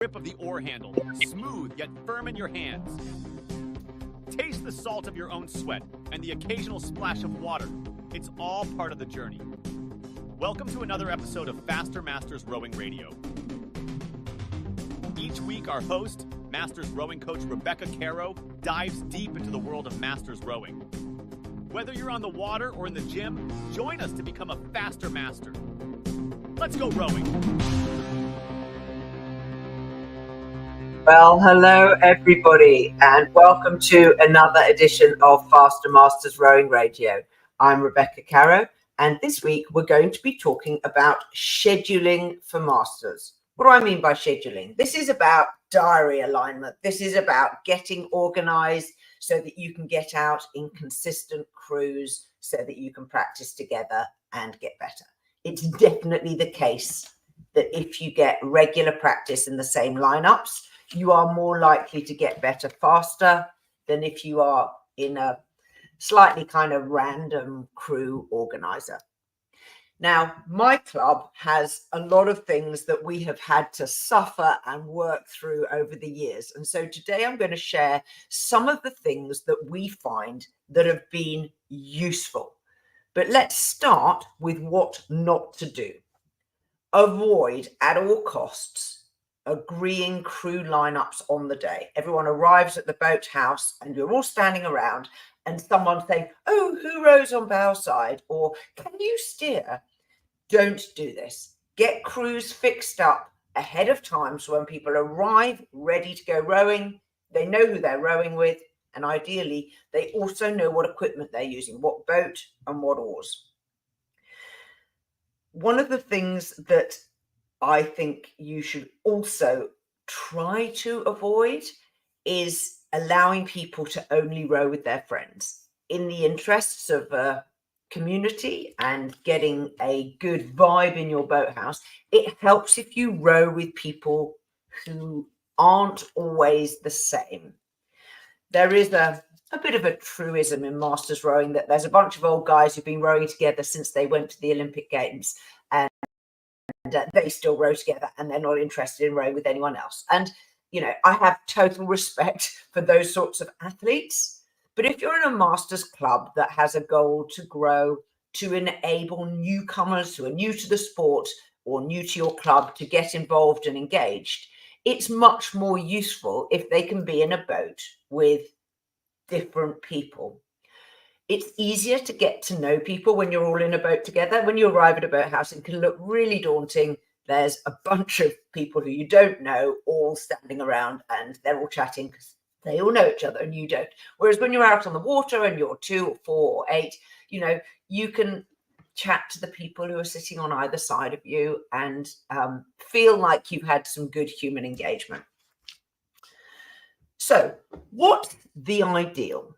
grip of the oar handle, smooth yet firm in your hands. Taste the salt of your own sweat and the occasional splash of water. It's all part of the journey. Welcome to another episode of Faster Masters Rowing Radio. Each week, our host, Masters rowing coach Rebecca Caro, dives deep into the world of Masters rowing. Whether you're on the water or in the gym, join us to become a faster master. Let's go rowing. Well, hello everybody, and welcome to another edition of Faster Masters Rowing Radio. I'm Rebecca Caro, and this week we're going to be talking about scheduling for masters. What do I mean by scheduling? This is about diary alignment. This is about getting organized so that you can get out in consistent crews so that you can practice together and get better. It's definitely the case that if you get regular practice in the same lineups, you are more likely to get better faster than if you are in a slightly kind of random crew organizer. Now, my club has a lot of things that we have had to suffer and work through over the years. And so today I'm going to share some of the things that we find that have been useful. But let's start with what not to do. Avoid at all costs agreeing crew lineups on the day. Everyone arrives at the boathouse and you're all standing around and someone's saying, "Oh, who rows on bow side?" or "Can you steer?" Don't do this. Get crews fixed up ahead of time so when people arrive ready to go rowing, they know who they're rowing with, and ideally they also know what equipment they're using, what boat and what oars. One of the things that I think you should also try to avoid is allowing people to only row with their friends. In the interests of community and getting a good vibe in your boathouse, it helps if you row with people who aren't always the same. There is a bit of a truism in Masters rowing that there's a bunch of old guys who've been rowing together since they went to the Olympic Games, and they still row together and they're not interested in rowing with anyone else. And, you know, I have total respect for those sorts of athletes. But if you're in a Masters club that has a goal to grow, to enable newcomers who are new to the sport or new to your club to get involved and engaged, it's much more useful if they can be in a boat with different people. It's easier to get to know people when you're all in a boat together. When you arrive at a boathouse, it can look really daunting. There's a bunch of people who you don't know all standing around and they're all chatting because they all know each other and you don't. Whereas when you're out on the water and you're 2 or 4 or 8, you know, you can chat to the people who are sitting on either side of you and feel like you've had some good human engagement. So what's the ideal?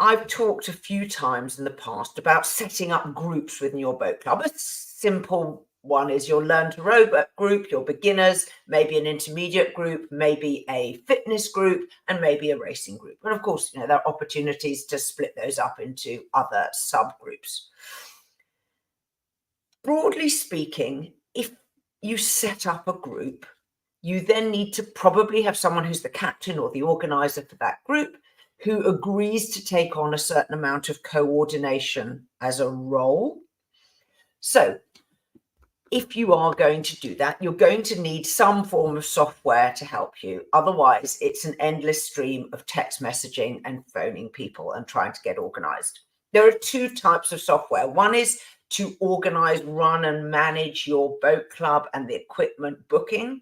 I've talked a few times in the past about setting up groups within your boat club. A simple one is your learn to row group, your beginners, maybe an intermediate group, maybe a fitness group, and maybe a racing group. And of course, you know, there are opportunities to split those up into other subgroups. Broadly speaking, if you set up a group, you then need to probably have someone who's the captain or the organizer for that group, who agrees to take on a certain amount of coordination as a role. So if you are going to do that, you're going to need some form of software to help you. Otherwise, it's an endless stream of text messaging and phoning people and trying to get organized. There are 2 types of software. One is to organize, run, and manage your boat club and the equipment booking.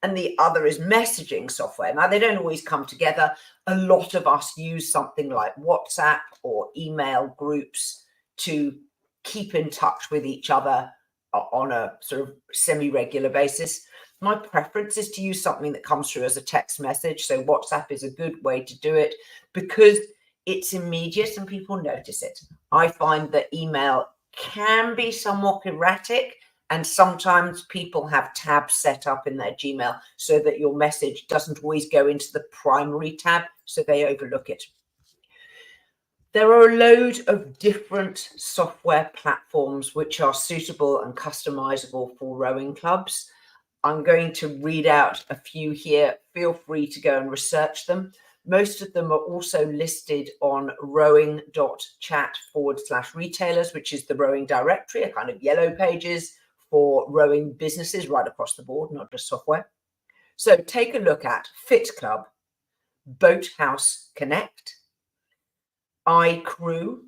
And the other is messaging software. Now, they don't always come together. A lot of us use something like WhatsApp or email groups to keep in touch with each other on a sort of semi-regular basis. My preference is to use something that comes through as a text message. So WhatsApp is a good way to do it because it's immediate and people notice it. I find that email can be somewhat erratic, and sometimes people have tabs set up in their Gmail so that your message doesn't always go into the primary tab, so they overlook it. There are a load of different software platforms which are suitable and customizable for rowing clubs. I'm going to read out a few here. Feel free to go and research them. Most of them are also listed on rowing.chat/retailers, which is the rowing directory, a kind of yellow pages for rowing businesses right across the board, not just software. So take a look at Fit Club, Boathouse Connect, iCrew.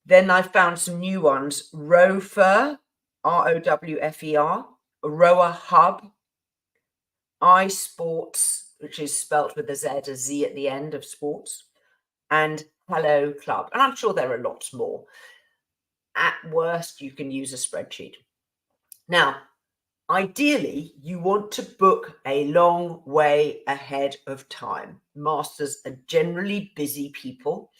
Then I found some new ones, Rowfer, ROWFER, Rower Hub, iSports, which is spelt with a Z at the end of sports, and Hello Club. And I'm sure there are lots more. At worst, you can use a spreadsheet. Now, ideally, you want to book a long way ahead of time. Masters are generally busy people,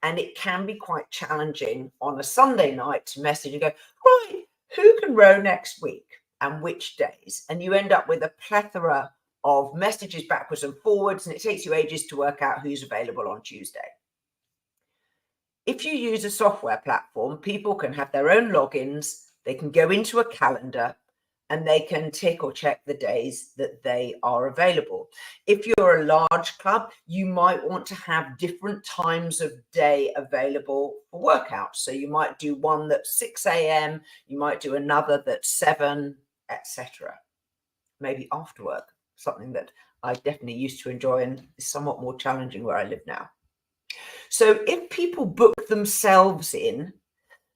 and it can be quite challenging on a Sunday night to message and go, right, who can row next week and which days? And you end up with a plethora of messages backwards and forwards, and it takes you ages to work out who's available on Tuesday. If you use a software platform, people can have their own logins, they can go into a calendar, and they can tick or check the days that they are available. If you're a large club, you might want to have different times of day available for workouts. So you might do one that's 6 a.m., you might do another that's 7, etc. Maybe after work, something that I definitely used to enjoy and is somewhat more challenging where I live now. So if people book themselves in,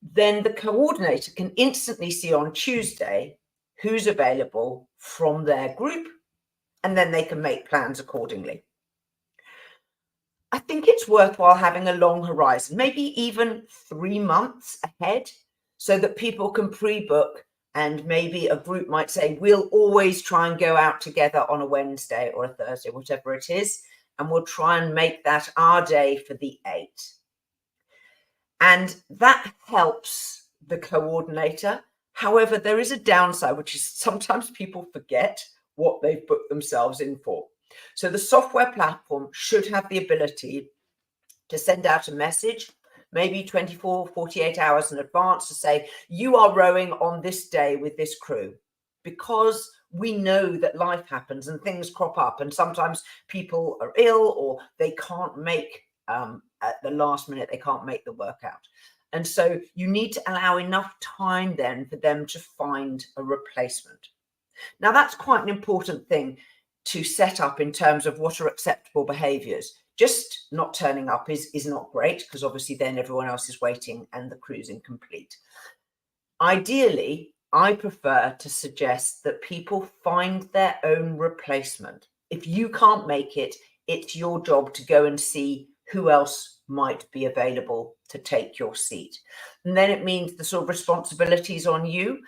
then the coordinator can instantly see on Tuesday who's available from their group, and then they can make plans accordingly. I think it's worthwhile having a long horizon, maybe even 3 months ahead, so that people can pre-book, and maybe a group might say, we'll always try and go out together on a Wednesday or a Thursday, whatever it is, and we'll try and make that our day for the 8. And that helps the coordinator. However, there is a downside, which is sometimes people forget what they've booked themselves in for. So the software platform should have the ability to send out a message, maybe 24, 48 hours in advance, to say, you are rowing on this day with this crew, because we know that life happens and things crop up, and sometimes people are ill or they can't make, at the last minute, they can't make the workout. And so you need to allow enough time then for them to find a replacement. Now, that's quite an important thing to set up in terms of what are acceptable behaviours. Just not turning up is not great, because obviously then everyone else is waiting and the crew's incomplete. Ideally, I prefer to suggest that people find their own replacement. If you can't make it, it's your job to go and see who else might be available to take your seat. And then it means the sort of responsibilities on you.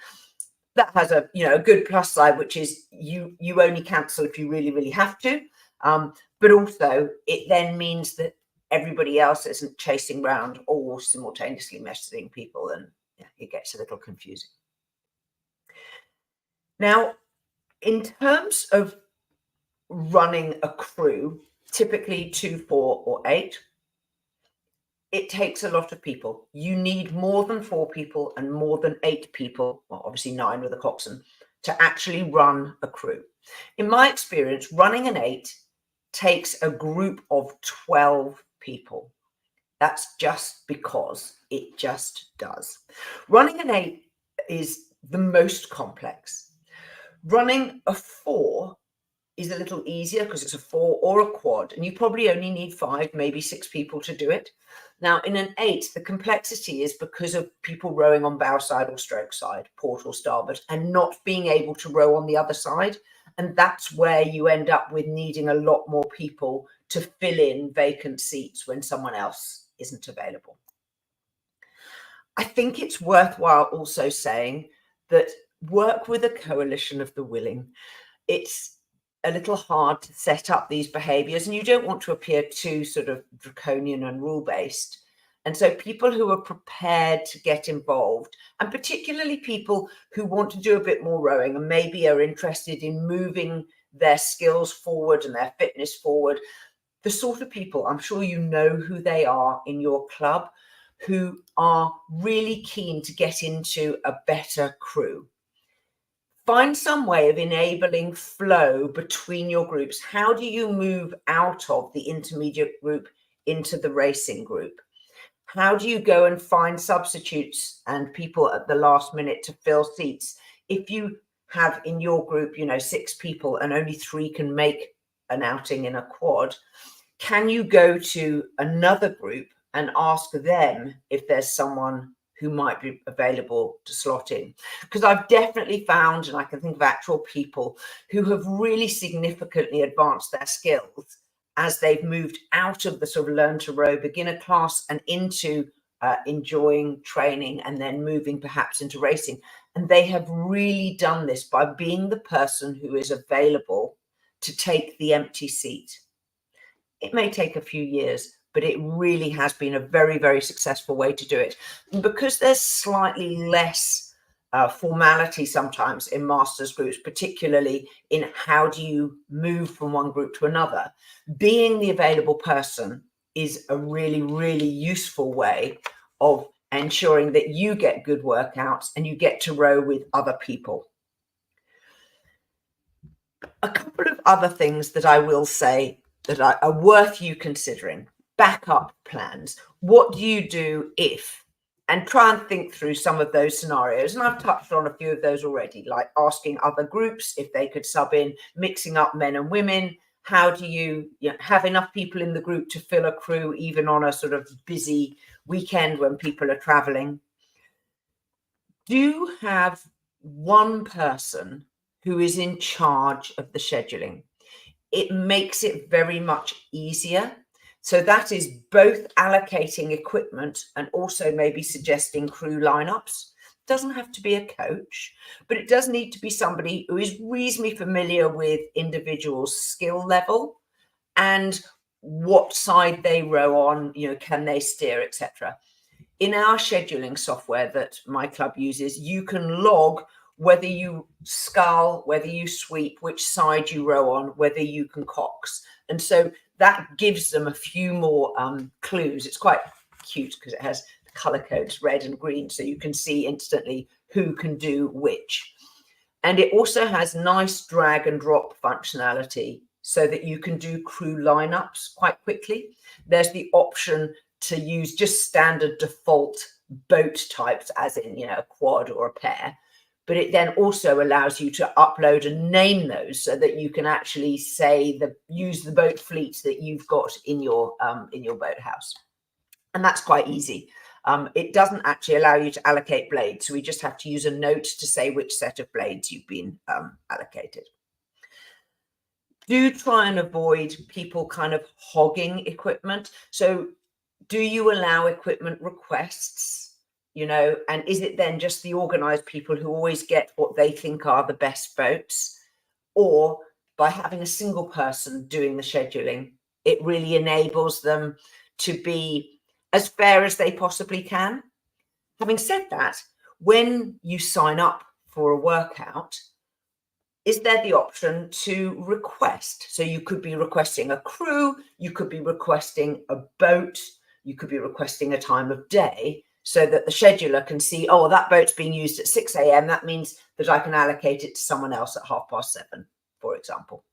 That has a good plus side, which is you only cancel if you really, really have to. But also it then means that everybody else isn't chasing around or simultaneously messaging people, and it gets a little confusing. Now, in terms of running a crew, typically 2, 4, or 8, it takes a lot of people. You need more than 4 people and more than 8 people, well, obviously 9 with a coxswain, to actually run a crew. In my experience, running an 8 takes a group of 12 people. That's just because it just does. Running an 8 is the most complex. Running a 4 is a little easier because it's a 4 or a quad, and you probably only need 5, maybe 6 people to do it. Now, in an 8, the complexity is because of people rowing on bow side or stroke side, port or starboard, and not being able to row on the other side. And that's where you end up with needing a lot more people to fill in vacant seats when someone else isn't available. I think it's worthwhile also saying that work with a coalition of the willing. It's a little hard to set up these behaviors, and you don't want to appear too sort of draconian and rule-based. And so people who are prepared to get involved, and particularly people who want to do a bit more rowing and maybe are interested in moving their skills forward and their fitness forward, the sort of people, I'm sure you know who they are in your club, who are really keen to get into a better crew. find some way of enabling flow between your groups. How do you move out of the intermediate group into the racing group? How do you go and find substitutes and people at the last minute to fill seats? If you have in your group, 6 people and only 3 can make an outing in a quad, can you go to another group and ask them if there's someone who might be available to slot in? Because I've definitely found, and I can think of actual people who have really significantly advanced their skills as they've moved out of the sort of learn to row beginner class and into enjoying training and then moving perhaps into racing. And they have really done this by being the person who is available to take the empty seat. It may take a few years, but it really has been a very, very successful way to do it. And because there's slightly less formality sometimes in masters groups, particularly in how do you move from one group to another, being the available person is a really, really useful way of ensuring that you get good workouts and you get to row with other people. A couple of other things that I will say that are worth you considering. Backup plans. What do you do if? And try and think through some of those scenarios. And I've touched on a few of those already, like asking other groups if they could sub in, mixing up men and women. How do you have enough people in the group to fill a crew, even on a sort of busy weekend when people are traveling? Do have one person who is in charge of the scheduling. It makes it very much easier. So that is both allocating equipment and also maybe suggesting crew lineups. It doesn't have to be a coach, but it does need to be somebody who is reasonably familiar with individuals' skill level and what side they row on, can they steer, etc. In our scheduling software that my club uses, you can log whether you scull, whether you sweep, which side you row on, whether you can cox. And so that gives them a few more clues. It's quite cute because it has the color codes, red and green, so you can see instantly who can do which. And it also has nice drag and drop functionality so that you can do crew lineups quite quickly. There's the option to use just standard default boat types, as in, a quad or a pair. But it then also allows you to upload and name those so that you can actually use the boat fleet that you've got in your boathouse. And that's quite easy. It doesn't actually allow you to allocate blades. So we just have to use a note to say which set of blades you've been allocated. Do try and avoid people kind of hogging equipment. So do you allow equipment requests? And is it then just the organized people who always get what they think are the best boats? Or by having a single person doing the scheduling, it really enables them to be as fair as they possibly can? Having said that, when you sign up for a workout, is there the option to request? So you could be requesting a crew, you could be requesting a boat, you could be requesting a time of day, so that the scheduler can see, oh, that boat's being used at 6 a.m. That means that I can allocate it to someone else at 7:30, for example.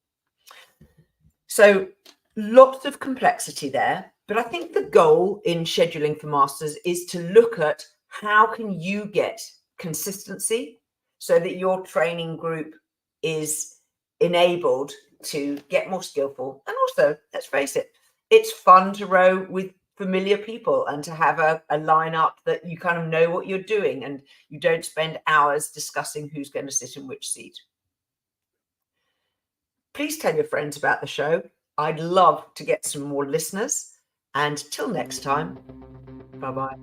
So lots of complexity there. But I think the goal in scheduling for masters is to look at how can you get consistency so that your training group is enabled to get more skillful. And also, let's face it, it's fun to row with familiar people and to have a lineup that you kind of know what you're doing and you don't spend hours discussing who's going to sit in which seat. Please tell your friends about the show. I'd love to get some more listeners. And till next time, bye-bye.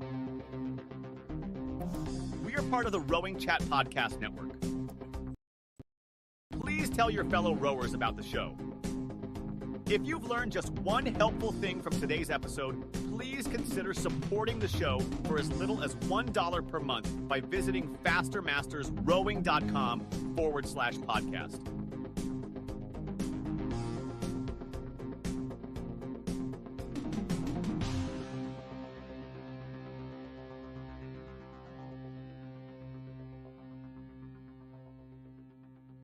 We are part of the Rowing Chat podcast network. Please tell your fellow rowers about the show. If you've learned just one helpful thing from today's episode, please consider supporting the show for as little as $1 per month by visiting fastermastersrowing.com/podcast.